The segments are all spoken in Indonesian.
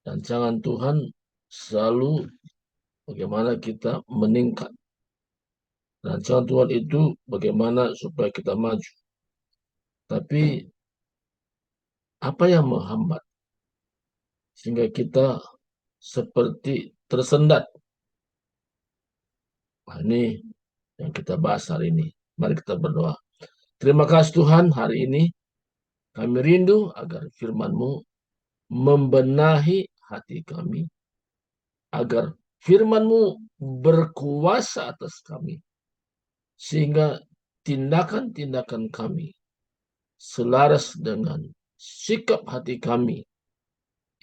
Rancangan Tuhan selalu bagaimana kita meningkat. Rancangan Tuhan itu bagaimana supaya kita maju. Tapi apa yang menghambat sehingga kita seperti tersendat? Nah, ini yang kita bahas hari ini. Mari kita berdoa. Terima kasih Tuhan, hari ini kami rindu agar firman-Mu membenahi hati kami, agar firman-Mu berkuasa atas kami, sehingga tindakan-tindakan kami selaras dengan sikap hati kami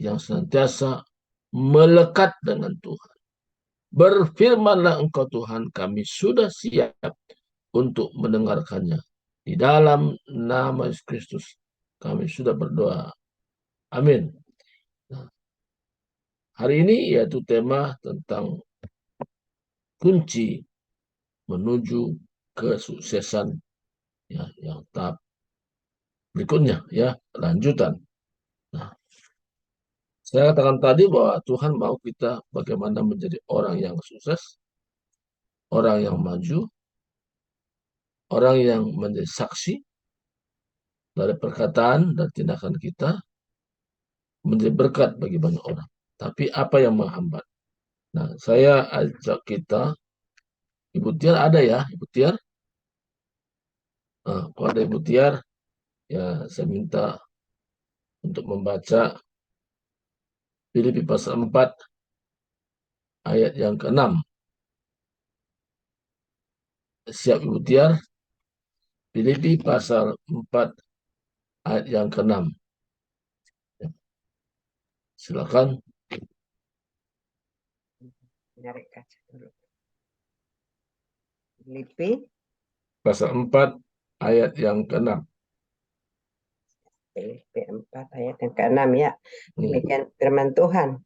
yang senantiasa melekat dengan Tuhan. Berfirmanlah Engkau Tuhan, kami sudah siap untuk mendengarkannya. Di dalam nama Yesus Kristus kami sudah berdoa. Amin. Nah, hari ini yaitu tema tentang kunci menuju kesuksesan ya, yang tahap berikutnya ya, lanjutan. Nah, saya katakan tadi bahwa Tuhan mau kita bagaimana menjadi orang yang sukses, orang yang maju, orang yang menjadi saksi dari perkataan dan tindakan kita, menjadi berkat bagi banyak orang. Tapi apa yang menghambat? Nah, saya ajak kita, Ibu Tiar ada ya, Ibu Tiar? Nah, kalau ada Ibu Tiar, ya saya minta untuk membaca Filipi pasal 4 ayat yang ke-6. Siap Ibu Tiar? Filipi pasal 4 ayat yang ke-6. Silakan. Nyari kaca dulu. Filipi Pasal 4 ayat yang ke-6. Filipi 4 ayat yang ke-6 ya. Demikian firman Tuhan.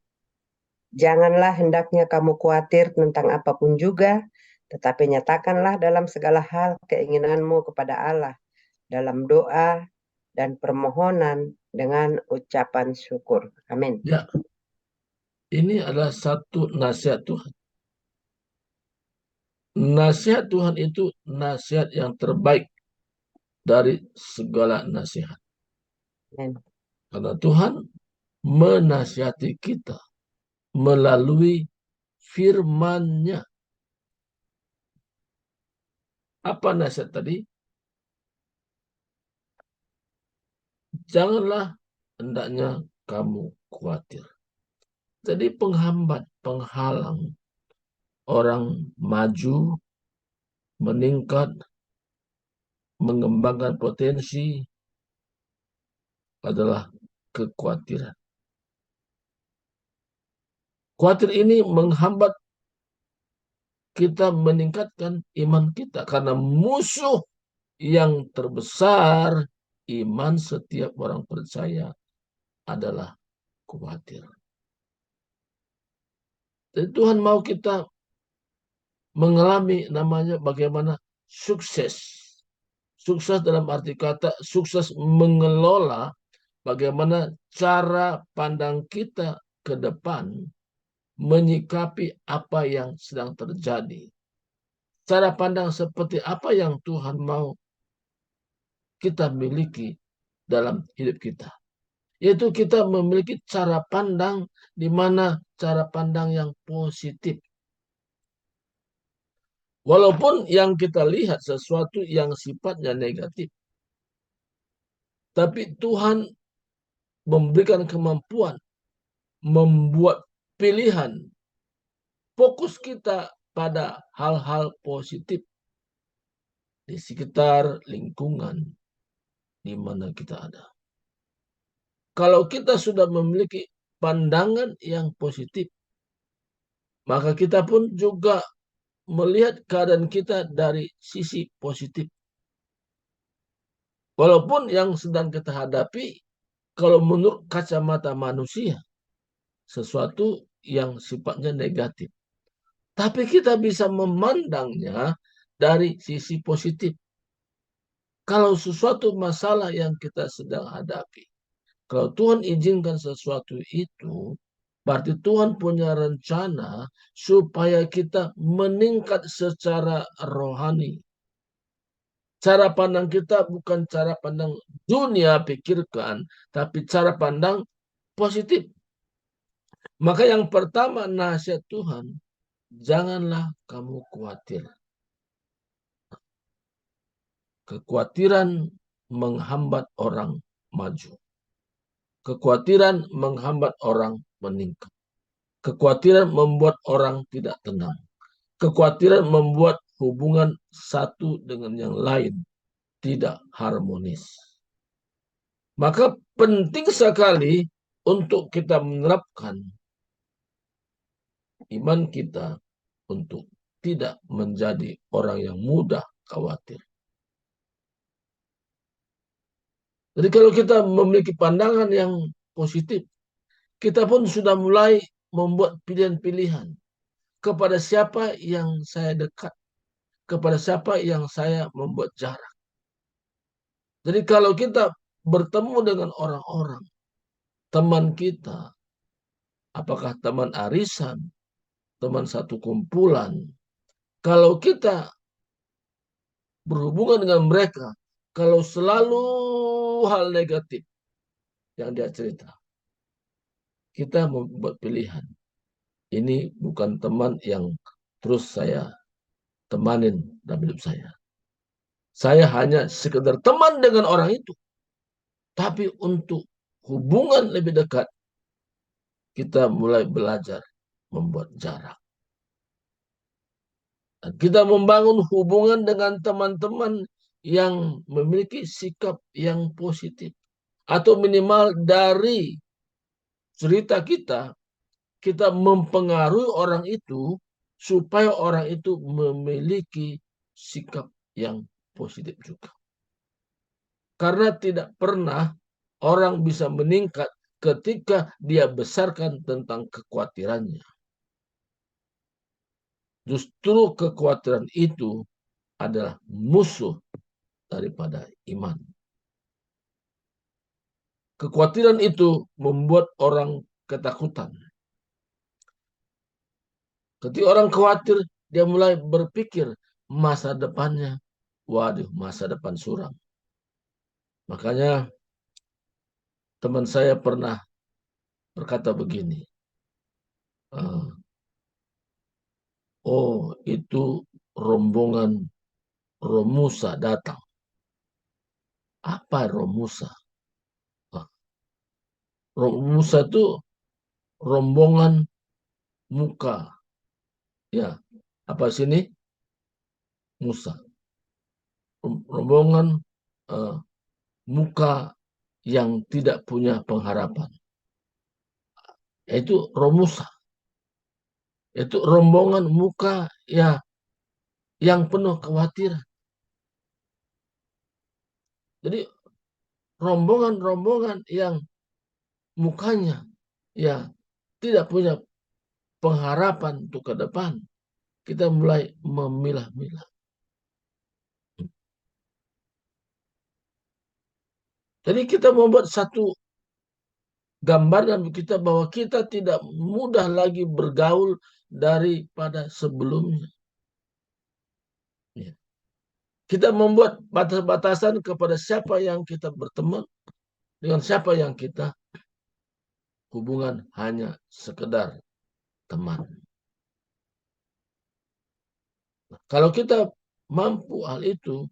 Janganlah hendaknya kamu khawatir tentang apapun juga, tetapi nyatakanlah dalam segala hal keinginanmu kepada Allah dalam doa dan permohonan dengan ucapan syukur. Amin. Ya, ini adalah satu nasihat Tuhan. Nasihat Tuhan itu nasihat yang terbaik dari segala nasihat. Amin. Karena Tuhan menasihati kita melalui firman-Nya. Apa nasihat tadi? Janganlah hendaknya kamu khawatir. Jadi penghambat, penghalang orang maju, meningkat, mengembangkan potensi adalah kekhawatiran. Khawatir ini menghambat kita meningkatkan iman kita karena musuh yang terbesar iman setiap orang percaya adalah khawatir. Dan Tuhan mau kita mengalami namanya bagaimana sukses. Sukses dalam arti kata sukses mengelola bagaimana cara pandang kita ke depan menyikapi apa yang sedang terjadi. Cara pandang seperti apa yang Tuhan mau kita miliki dalam hidup kita. Yaitu kita memiliki cara pandang di mana cara pandang yang positif. Walaupun yang kita lihat sesuatu yang sifatnya negatif. Tapi Tuhan memberikan kemampuan membuat pilihan. Fokus kita pada hal-hal positif di sekitar lingkungan di mana kita ada. Kalau kita sudah memiliki pandangan yang positif, maka kita pun juga melihat keadaan kita dari sisi positif. Walaupun yang sedang kita hadapi, kalau menurut kacamata manusia, sesuatu yang sifatnya negatif. Tapi kita bisa memandangnya dari sisi positif. Kalau sesuatu masalah yang kita sedang hadapi, kalau Tuhan izinkan sesuatu itu, Berarti Tuhan punya rencana supaya kita meningkat secara rohani. Cara pandang kita bukan cara pandang dunia pikirkan, tapi cara pandang positif. Maka yang pertama nasihat Tuhan, janganlah kamu khawatir. Kekhawatiran menghambat orang maju. Kekhawatiran menghambat orang meningkat. Kekhawatiran membuat orang tidak tenang. Kekhawatiran membuat hubungan satu dengan yang lain tidak harmonis. Maka penting sekali untuk kita menerapkan iman kita untuk tidak menjadi orang yang mudah khawatir. Jadi kalau kita memiliki pandangan yang positif, kita pun sudah mulai membuat pilihan-pilihan. Kepada siapa yang saya dekat, kepada siapa yang saya membuat jarak. Jadi kalau kita bertemu dengan orang-orang, teman kita, apakah teman arisan, teman satu kumpulan, kalau kita berhubungan dengan mereka, kalau selalu hal negatif yang dia cerita, kita membuat pilihan. Ini bukan teman yang terus saya temanin dalam hidup saya. Saya hanya sekedar teman dengan orang itu. Tapi untuk hubungan lebih dekat, kita mulai belajar membuat jarak. Dan kita membangun hubungan dengan teman-teman yang memiliki sikap yang positif. Atau minimal dari cerita kita, kita mempengaruhi orang itu supaya orang itu memiliki sikap yang positif juga. Karena tidak pernah orang bisa meningkat ketika dia besarkan tentang kekhawatirannya. Justru kekhawatiran itu adalah musuh daripada iman. Kekhawatiran itu membuat orang ketakutan. Ketika orang khawatir, dia mulai berpikir masa depannya, waduh, masa depan suram. Makanya teman saya pernah berkata begini, oh itu rombongan Romusa datang. Apa Romusa? Romusa itu rombongan muka. Ya, apa sini? Musa. Rombongan muka yang tidak punya pengharapan. Itu Romusa. Itu rombongan muka ya yang penuh kekhawatiran. Jadi rombongan-rombongan yang mukanya ya tidak punya pengharapan untuk ke depan. Kita mulai memilah-milah. Jadi kita membuat satu gambaran kita bahwa kita tidak mudah lagi bergaul daripada sebelumnya. Ya. Kita membuat batas-batasan kepada siapa yang kita berteman, dengan siapa yang kita hubungan hanya sekedar teman. Nah, kalau kita mampu hal itu,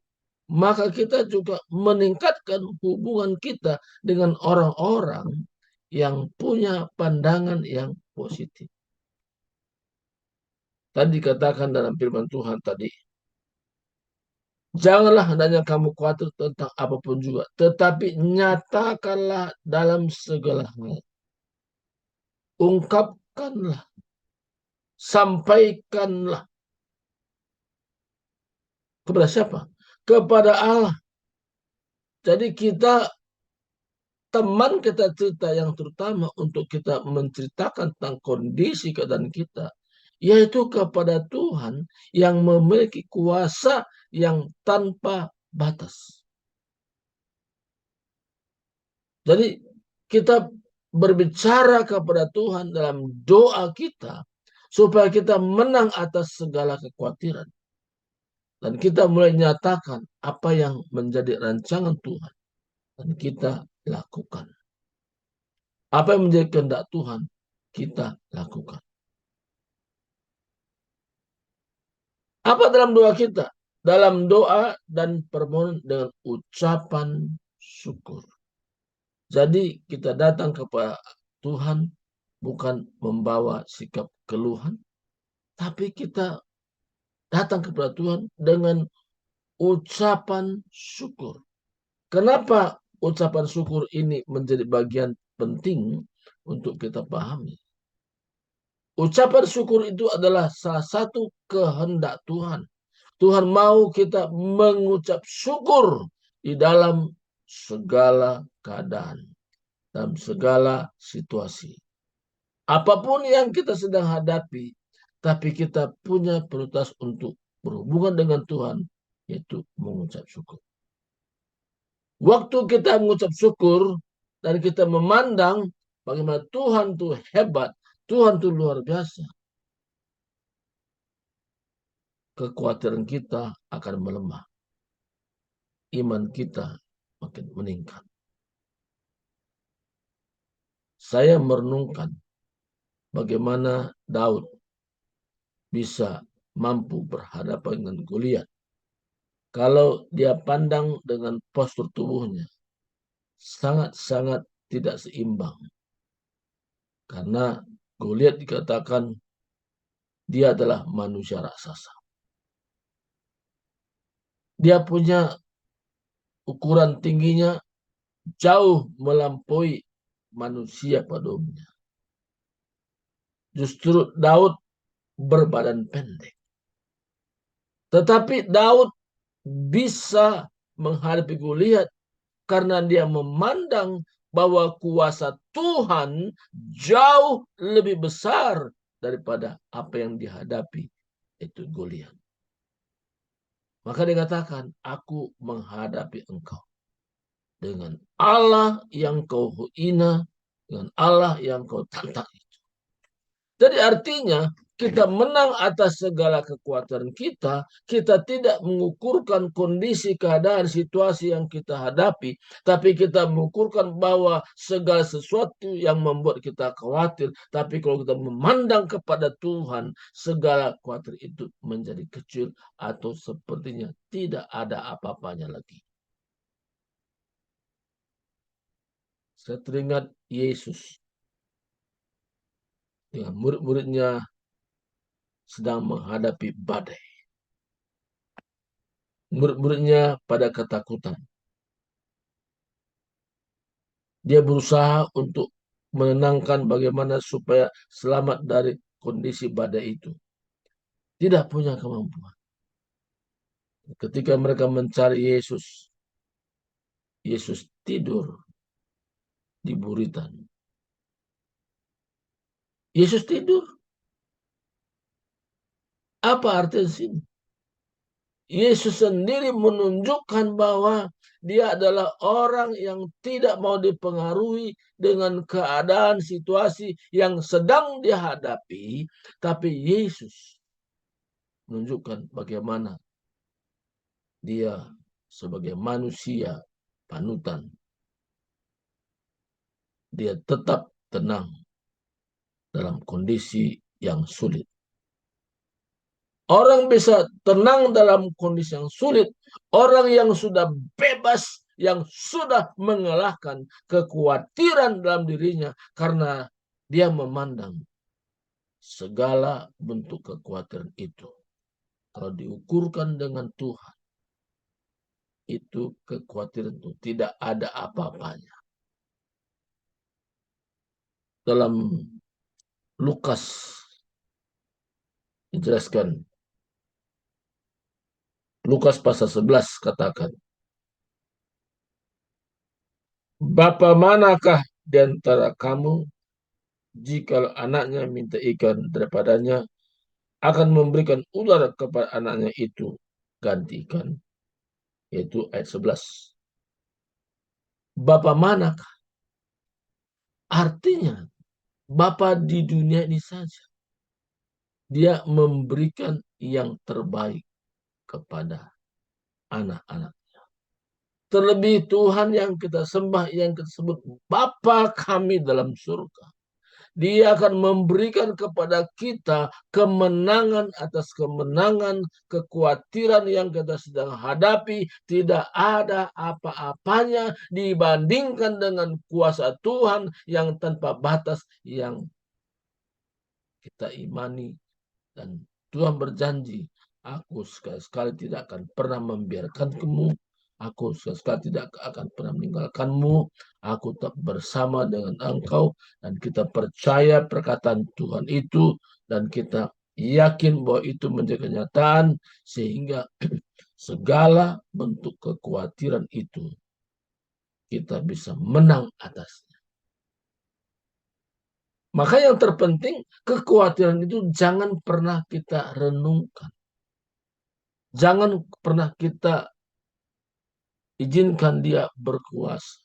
maka kita juga meningkatkan hubungan kita dengan orang-orang yang punya pandangan yang positif. Tadi dikatakan dalam firman Tuhan tadi, janganlah hendaknya kamu khawatir tentang apapun juga, tetapi nyatakanlah dalam segala hal. Ungkapkanlah, sampaikanlah. Kepada siapa? Kepada Allah. Jadi kita, teman kita cerita yang terutama untuk kita menceritakan tentang kondisi keadaan kita, yaitu kepada Tuhan yang memiliki kuasa yang tanpa batas. Jadi kita berbicara kepada Tuhan dalam doa kita, supaya kita menang atas segala kekhawatiran. Dan kita mulai nyatakan apa yang menjadi rancangan Tuhan. Dan kita lakukan. Apa yang menjadi kehendak Tuhan, kita lakukan. Apa dalam doa kita? Dalam doa dan permohonan dengan ucapan syukur. Jadi kita datang kepada Tuhan bukan membawa sikap keluhan, tapi kita datang kepada Tuhan dengan ucapan syukur. Kenapa ucapan syukur ini menjadi bagian penting untuk kita pahami? Ucapan syukur itu adalah salah satu kehendak Tuhan. Tuhan mau kita mengucap syukur di dalam segala keadaan, dalam segala situasi. Apapun yang kita sedang hadapi, tapi kita punya prioritas untuk berhubungan dengan Tuhan, yaitu mengucap syukur. Waktu kita mengucap syukur dan kita memandang bagaimana Tuhan itu hebat, Tuhan itu luar biasa, kekhawatiran kita akan melemah. Iman kita makin meningkat. Saya merenungkan bagaimana Daud bisa mampu berhadapan dengan Goliat. Kalau dia pandang dengan postur tubuhnya, sangat-sangat tidak seimbang. Karena Goliat dikatakan dia adalah manusia raksasa. Dia punya ukuran tingginya jauh melampaui manusia pada umumnya. Justru Daud berbadan pendek. Tetapi Daud bisa menghadapi Goliat karena dia memandang bahwa kuasa Tuhan jauh lebih besar daripada apa yang dihadapi itu Goliat. Maka dikatakan, aku menghadapi engkau dengan Allah yang kau hina, dengan Allah yang kau tantang itu. Jadi artinya kita menang atas segala kekuatan kita, kita tidak mengukurkan kondisi, keadaan, situasi yang kita hadapi, tapi kita mengukurkan bahwa segala sesuatu yang membuat kita khawatir, tapi kalau kita memandang kepada Tuhan, segala khawatir itu menjadi kecil atau sepertinya tidak ada apa-apanya lagi. Saya teringat Yesus dengan murid-muridnya sedang menghadapi badai. Murid-muridnya pada ketakutan. Dia berusaha untuk menenangkan bagaimana supaya selamat dari kondisi badai itu. Tidak punya kemampuan. Ketika mereka mencari Yesus, Yesus tidur di buritan. Yesus tidur. Apa artinya sini? Yesus sendiri menunjukkan bahwa dia adalah orang yang tidak mau dipengaruhi dengan keadaan situasi yang sedang dihadapi, tapi Yesus menunjukkan bagaimana dia sebagai manusia panutan. Dia tetap tenang dalam kondisi yang sulit. Orang bisa tenang dalam kondisi yang sulit. Orang yang sudah bebas, yang sudah mengalahkan kekhawatiran dalam dirinya karena dia memandang segala bentuk kekhawatiran itu. Kalau diukurkan dengan Tuhan, itu kekhawatiran itu tidak ada apa-apanya. Dalam Lukas dijelaskan, Lukas pasal 11 katakan, Bapa manakah di antara kamu jika anaknya minta ikan daripadanya akan memberikan ular kepada anaknya itu ganti ikan? Yaitu ayat 11. Bapa manakah? Artinya, Bapa di dunia ini saja, Dia memberikan yang terbaik kepada anak-anak. Terlebih Tuhan yang kita sembah, yang kita sebut Bapa kami dalam surga. Dia akan memberikan kepada kita kemenangan atas kemenangan, kekhawatiran yang kita sedang hadapi. Tidak ada apa-apanya dibandingkan dengan kuasa Tuhan yang tanpa batas yang kita imani. Dan Tuhan berjanji, aku sekali-sekali tidak akan pernah membiarkanmu. Aku sekali tidak akan pernah meninggalkanmu. Aku tetap bersama dengan engkau. Dan kita percaya perkataan Tuhan itu. Dan kita yakin bahwa itu menjadi kenyataan. Sehingga segala bentuk kekhawatiran itu kita bisa menang atasnya. Maka yang terpenting, kekhawatiran itu jangan pernah kita renungkan. Jangan pernah kita izinkan dia berkuasa.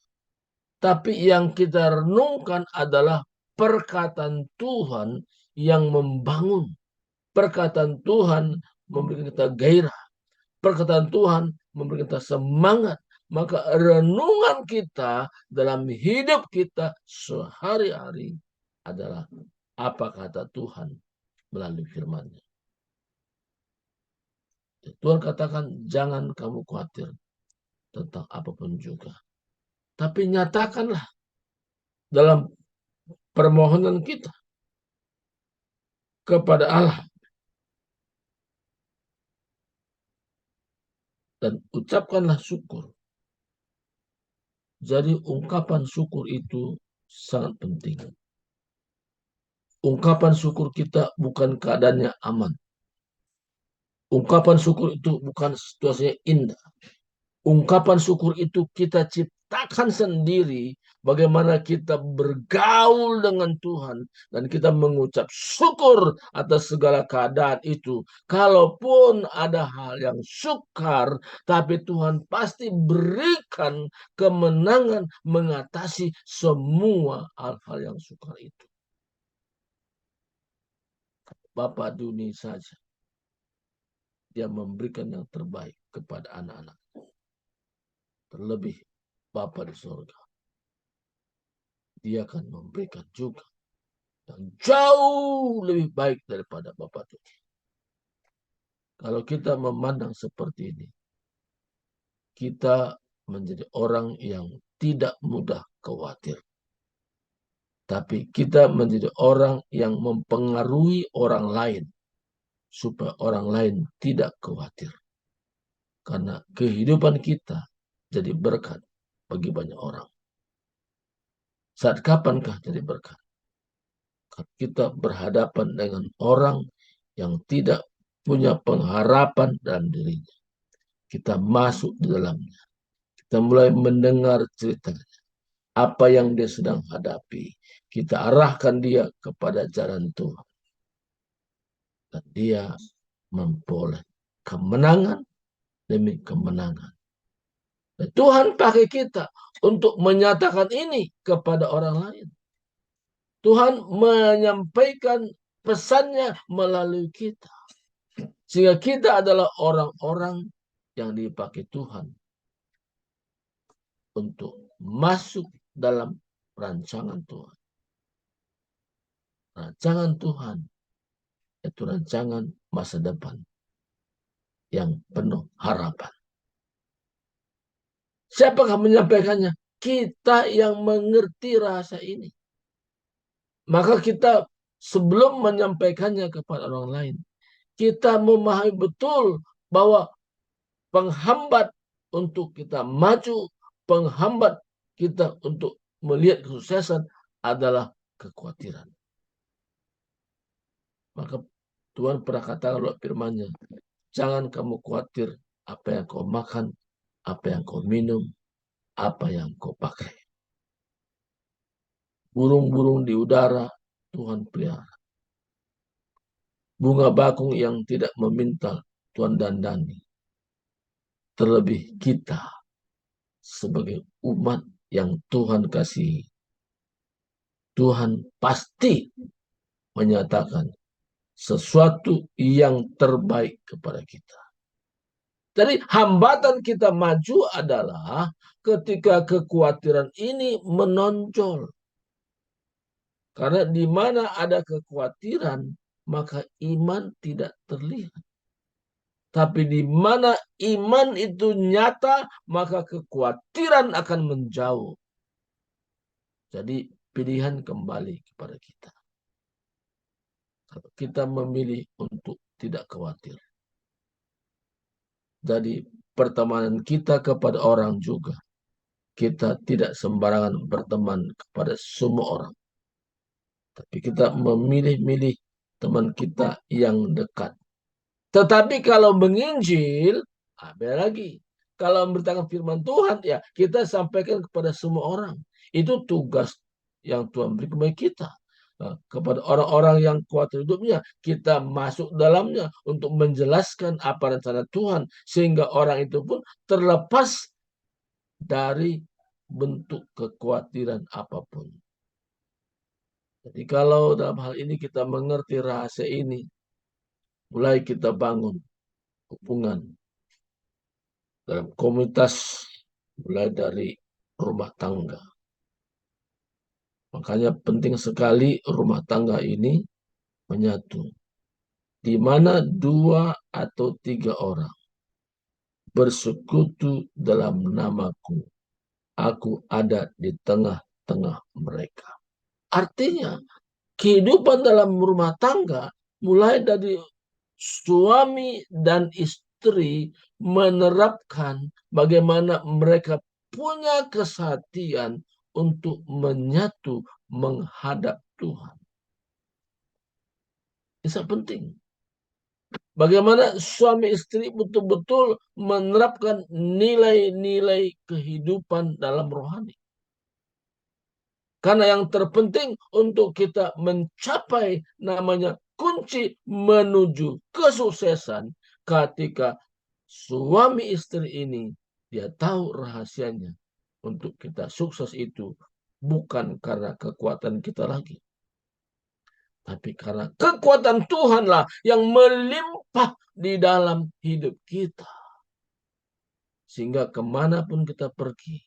Tapi yang kita renungkan adalah perkataan Tuhan yang membangun. Perkataan Tuhan memberikan kita gairah. Perkataan Tuhan memberikan kita semangat. Maka renungan kita dalam hidup kita sehari-hari adalah apa kata Tuhan melalui firman-Nya. Tuhan katakan, jangan kamu khawatir tentang apapun juga. Tapi nyatakanlah dalam permohonan kita kepada Allah. Dan ucapkanlah syukur. Jadi ungkapan syukur itu sangat penting. Ungkapan syukur kita bukan keadaannya aman. Ungkapan syukur itu bukan situasinya indah. Ungkapan syukur itu kita ciptakan sendiri bagaimana kita bergaul dengan Tuhan dan kita mengucap syukur atas segala keadaan itu. Kalaupun ada hal yang sukar, tapi Tuhan pasti berikan kemenangan mengatasi semua hal-hal yang sukar itu. Bapa dunia saja, Dia memberikan yang terbaik kepada anak-anak. Terlebih Bapa di surga, Dia akan memberikan juga yang jauh lebih baik daripada Bapa dunia. Kalau kita memandang seperti ini, kita menjadi orang yang tidak mudah khawatir. Tapi kita menjadi orang yang mempengaruhi orang lain supaya orang lain tidak khawatir. Karena kehidupan kita jadi berkat bagi banyak orang. Saat kapankah jadi berkat? Kita berhadapan dengan orang yang tidak punya pengharapan dalam dirinya. Kita masuk di dalamnya. Kita mulai mendengar ceritanya. Apa yang dia sedang hadapi. Kita arahkan dia kepada jalan Tuhan. Dan dia memperoleh kemenangan demi kemenangan. Dan Tuhan pakai kita untuk menyatakan ini kepada orang lain. Tuhan menyampaikan pesannya melalui kita. Sehingga kita adalah orang-orang yang dipakai Tuhan untuk masuk dalam rancangan Tuhan. Rancangan Tuhan itu rancangan masa depan yang penuh harapan. Siapakah menyampaikannya? Kita yang mengerti rasa ini. Maka kita sebelum menyampaikannya kepada orang lain, kita memahami betul bahwa penghambat untuk kita maju, penghambat kita untuk melihat kesuksesan adalah kekhawatiran. Maka Tuhan pernah katakan lewat firman-Nya, jangan kamu khawatir apa yang kau makan, apa yang kau minum, apa yang kau pakai. Burung-burung di udara Tuhan pelihara. Bunga bakung yang tidak meminta Tuhan dandani. Terlebih kita sebagai umat yang Tuhan kasihi. Tuhan pasti menyatakan sesuatu yang terbaik kepada kita. Jadi hambatan kita maju adalah ketika kekhawatiran ini menonjol. Karena di mana ada kekhawatiran, maka iman tidak terlihat. Tapi di mana iman itu nyata, maka kekhawatiran akan menjauh. Jadi pilihan kembali kepada kita. Kita memilih untuk tidak khawatir. Jadi pertemanan kita kepada orang juga. Kita tidak sembarangan berteman kepada semua orang. Tapi kita memilih-milih teman kita yang dekat. Tetapi kalau menginjil, beda lagi. Kalau memberitakan firman Tuhan, ya kita sampaikan kepada semua orang. Itu tugas yang Tuhan beri kepada kita. Nah, kepada orang-orang yang kuat hidupnya, kita masuk dalamnya untuk menjelaskan apa rencana Tuhan. Sehingga orang itu pun terlepas dari bentuk kekhawatiran apapun. Jadi kalau dalam hal ini kita mengerti rahasia ini, mulai kita bangun hubungan dalam komunitas, mulai dari rumah tangga. Makanya penting sekali rumah tangga ini menyatu. Di mana 2 atau 3 orang bersekutu dalam namaku, aku ada di tengah-tengah mereka. Artinya, kehidupan dalam rumah tangga mulai dari suami dan istri menerapkan bagaimana mereka punya kesatian untuk menyatu menghadap Tuhan. Itu penting. Bagaimana suami istri betul-betul menerapkan nilai-nilai kehidupan dalam rohani. Karena yang terpenting untuk kita mencapai namanya kunci menuju kesuksesan ketika suami istri ini dia tahu rahasianya untuk kita sukses itu bukan karena kekuatan kita lagi. Tapi karena kekuatan Tuhanlah yang melimpah di dalam hidup kita. Sehingga kemanapun kita pergi,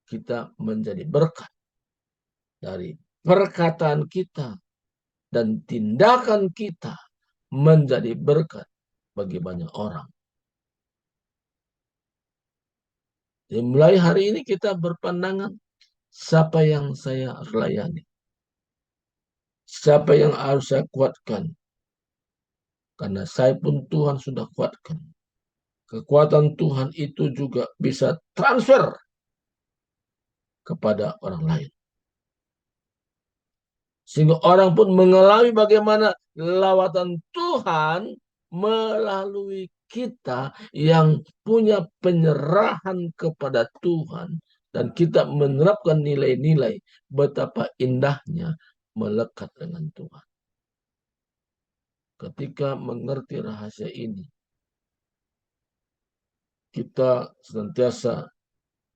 kita menjadi berkat dari perkataan kita dan tindakan kita menjadi berkat bagi banyak orang. Jadi mulai hari ini kita berpandangan siapa yang saya layani. Siapa yang harus saya kuatkan. Karena saya pun Tuhan sudah kuatkan. Kekuatan Tuhan itu juga bisa transfer kepada orang lain. Sehingga orang pun mengalami bagaimana lawatan Tuhan melalui kita yang punya penyerahan kepada Tuhan. Dan kita menerapkan nilai-nilai betapa indahnya melekat dengan Tuhan. Ketika mengerti rahasia ini, kita senantiasa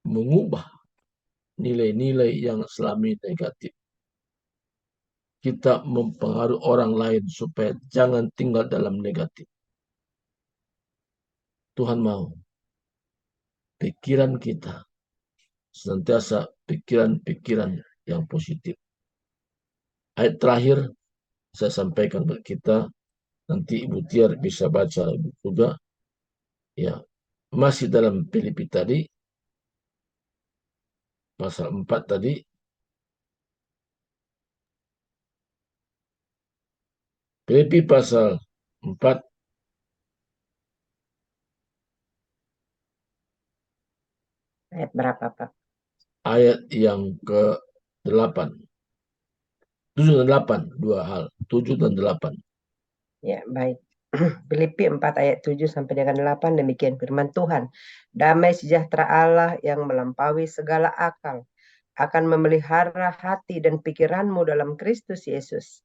mengubah nilai-nilai yang selama ini negatif. Kita mempengaruhi orang lain supaya jangan tinggal dalam negatif. Tuhan mau pikiran kita senantiasa pikiran-pikiran yang positif. Ayat terakhir saya sampaikan ke kita, nanti Ibu Tiar bisa baca juga. Ya, masih dalam Filipi tadi, pasal 4 tadi, Filipi pasal 4 Ayat berapa, Pak? ayat yang ke-8. 7 dan 8, dua hal. 7 dan 8. Ya, baik. Filipi 4 ayat 7 sampai dengan 8 demikian firman Tuhan. Damai sejahtera Allah yang melampaui segala akal akan memelihara hati dan pikiranmu dalam Kristus Yesus.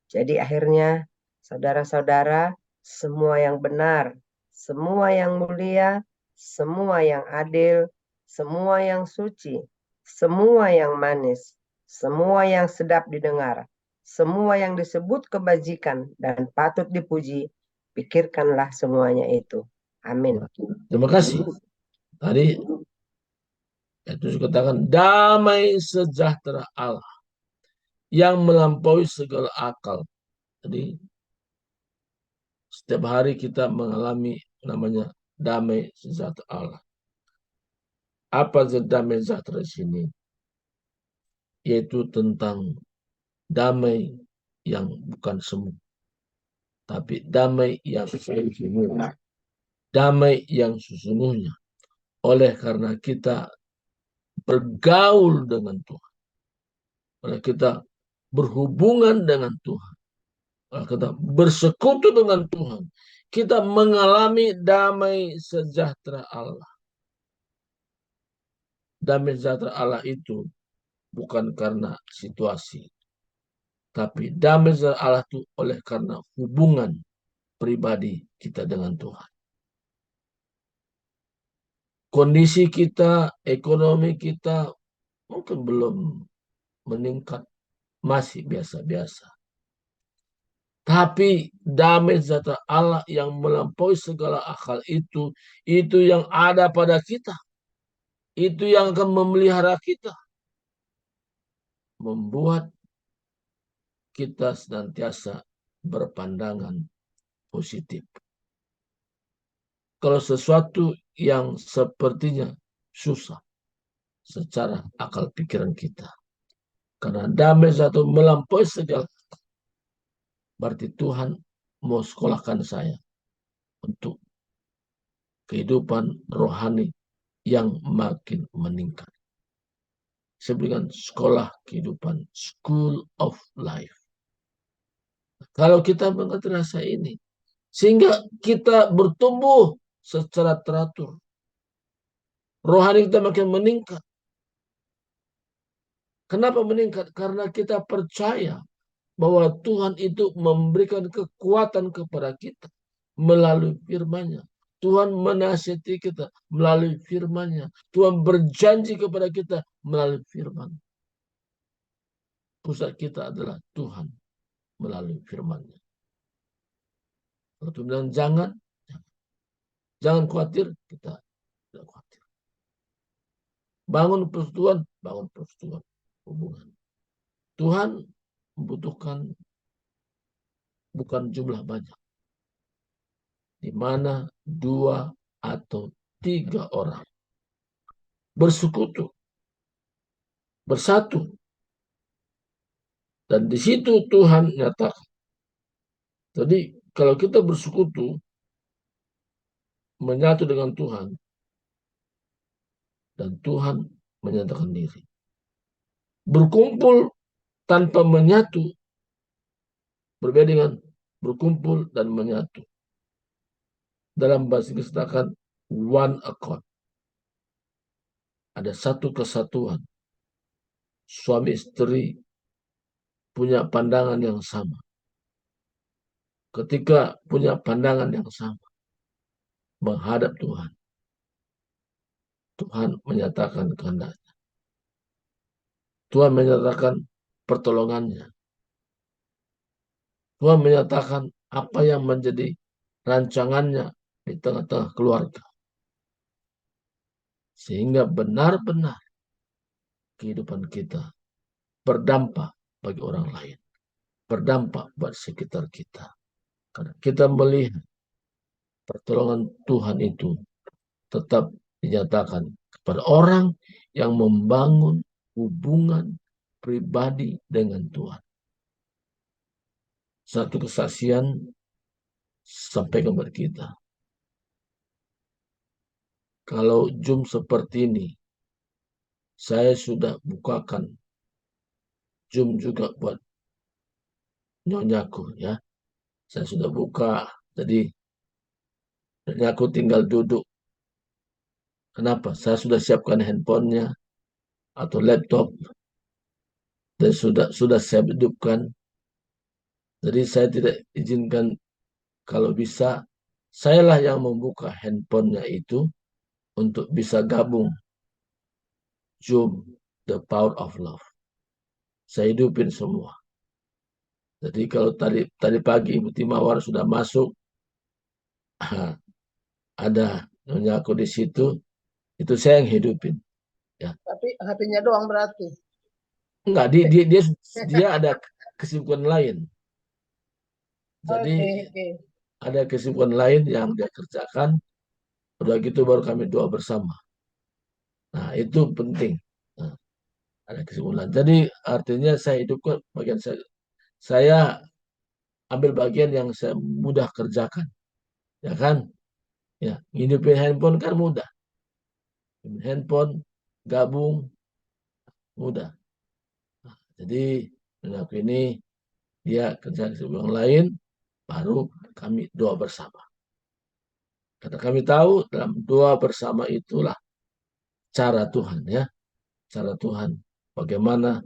Jadi akhirnya saudara-saudara, semua yang benar, semua yang mulia, semua yang adil, semua yang suci, semua yang manis, semua yang sedap didengar, semua yang disebut kebajikan dan patut dipuji, pikirkanlah semuanya itu. Amin. Terima kasih. Tadi itu dikatakan damai sejahtera Allah yang melampaui segala akal. Jadi setiap hari kita mengalami namanya damai sejahtera Allah. Apa damai sejahtera di sini? Yaitu tentang damai yang bukan semu, tapi damai yang sesungguhnya. Damai yang sesungguhnya. Oleh karena kita bergaul dengan Tuhan. Oleh kita berhubungan dengan Tuhan. Oleh kita bersekutu dengan Tuhan. Kita mengalami damai sejahtera Allah. Damai sejahtera Allah itu bukan karena situasi. Tapi damai sejahtera Allah itu oleh karena hubungan pribadi kita dengan Tuhan. Kondisi kita, ekonomi kita mungkin belum meningkat, masih biasa-biasa. Tapi damai sejahtera Allah yang melampaui segala akal itu yang ada pada kita. Itu yang akan memelihara kita. Membuat kita senantiasa berpandangan positif. Kalau sesuatu yang sepertinya susah secara akal pikiran kita. Karena damai satu melampaui segala. Berarti Tuhan mau sekolahkan saya untuk kehidupan rohani yang makin meningkat. Saya berikan sekolah kehidupan, school of life. Kalau kita mengerti rasa ini, sehingga kita bertumbuh secara teratur. Rohani kita makin meningkat. Kenapa meningkat? Karena kita percaya bahwa Tuhan itu memberikan kekuatan kepada kita melalui firman-Nya. Tuhan menasihati kita melalui firman-Nya. Tuhan berjanji kepada kita melalui firman. Pusat kita adalah Tuhan melalui firman-Nya. Kalau Tuhan bilang jangan khawatir, kita tidak khawatir. Bangun persekutuan hubungan. Tuhan membutuhkan bukan jumlah banyak. Di mana 2 atau 3 orang bersekutu, bersatu. Dan di situ Tuhan nyatakan. Jadi kalau kita bersekutu, menyatu dengan Tuhan, dan Tuhan menyatakan diri. Berkumpul tanpa menyatu, berbeda dengan berkumpul dan menyatu. Dalam bahasa Inggris katakan one accord. Ada satu kesatuan. Suami istri punya pandangan yang sama. Ketika punya pandangan yang sama menghadap Tuhan, Tuhan menyatakan kehendaknya. Tuhan menyatakan pertolongannya. Tuhan menyatakan apa yang menjadi rancangannya di tengah-tengah keluarga. Sehingga benar-benar kehidupan kita berdampak bagi orang lain. Berdampak buat sekitar kita. Karena kita melihat pertolongan Tuhan itu tetap dinyatakan kepada orang yang membangun hubungan pribadi dengan Tuhan. Satu kesaksian sampai kepada kita. Kalau Zoom seperti ini, saya sudah bukakan Zoom juga buat nyonyaku ya. Saya sudah buka, jadi nyonyaku tinggal duduk. Kenapa? Saya sudah siapkan handphonenya atau laptop dan sudah saya hidupkan. Jadi saya tidak izinkan, kalau bisa sayalah yang membuka handphonenya itu untuk bisa gabung Zoom, the power of love. saya hidupin semua. Jadi kalau tadi pagi Ibu Timawar sudah masuk, ada nyonya aku di situ, itu saya yang hidupin. Ya. Tapi hatinya doang berarti. Enggak, dia ada kesibukan lain. Jadi Okay. ada kesibukan lain yang dia kerjakan. Udah gitu baru kami doa bersama. Nah, itu penting. Nah, ada kesimpulan. Jadi artinya saya hidupkan bagian saya ambil bagian yang saya mudah kerjakan, ya kan? Ya, hidupin handphone kan mudah. Handphone gabung mudah. Nah, jadi aku ini dia kerja yang lain, baru kami doa bersama. Karena kami tahu dalam doa bersama itulah cara Tuhan, ya, cara Tuhan. Bagaimana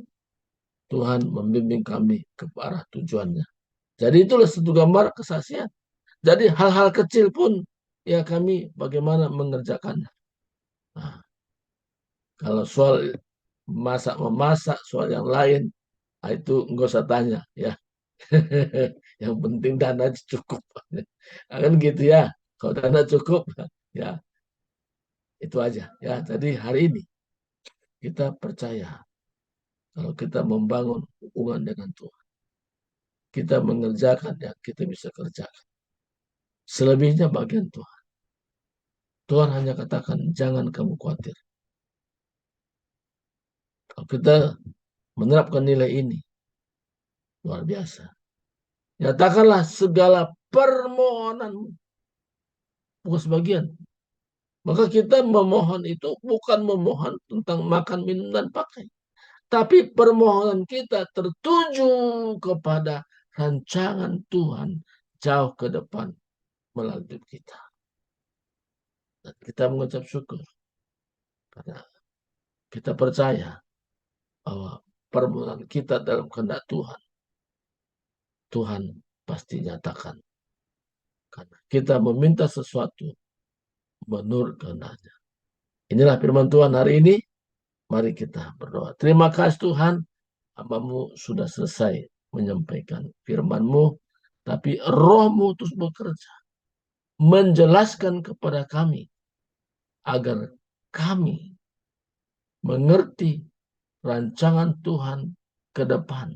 Tuhan membimbing kami ke arah tujuannya. Jadi itulah satu gambar kesaksian. Jadi hal-hal kecil pun ya kami bagaimana mengerjakannya. Nah, kalau soal memasak soal yang lain, itu enggak usah tanya ya. Yang penting dana cukup. Kan gitu ya. Kalau dana cukup ya itu aja ya. Jadi hari ini kita percaya kalau kita membangun hubungan dengan Tuhan, kita mengerjakan yang kita bisa kerjakan. Selebihnya bagian Tuhan. Tuhan hanya katakan, jangan kamu khawatir. Kalau kita menerapkan nilai ini, luar biasa. Nyatakanlah segala permohonanmu. Bukan sebagian. Maka kita memohon itu bukan memohon tentang makan, minum, dan pakai. Tapi permohonan kita tertuju kepada rancangan Tuhan jauh ke depan melalui hidup kita. Dan kita mengucap syukur. Karena kita percaya bahwa permohonan kita dalam kehendak Tuhan, Tuhan pasti nyatakan. Karena kita meminta sesuatu menurut kehendaknya. Inilah firman Tuhan hari ini. Mari kita berdoa. Terima kasih Tuhan, hamba-Mu sudah selesai menyampaikan firman-Mu, tapi Roh-Mu terus bekerja, menjelaskan kepada kami, agar kami mengerti rancangan Tuhan ke depan.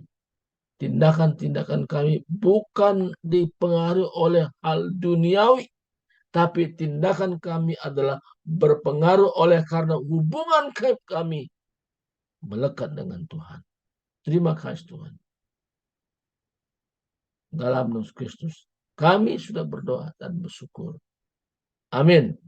Tindakan-tindakan kami bukan dipengaruhi oleh hal duniawi, tapi tindakan kami adalah berpengaruh oleh karena hubungan kami melekat dengan Tuhan. Terima kasih Tuhan. Dalam nama Kristus, kami sudah berdoa dan bersyukur. Amin.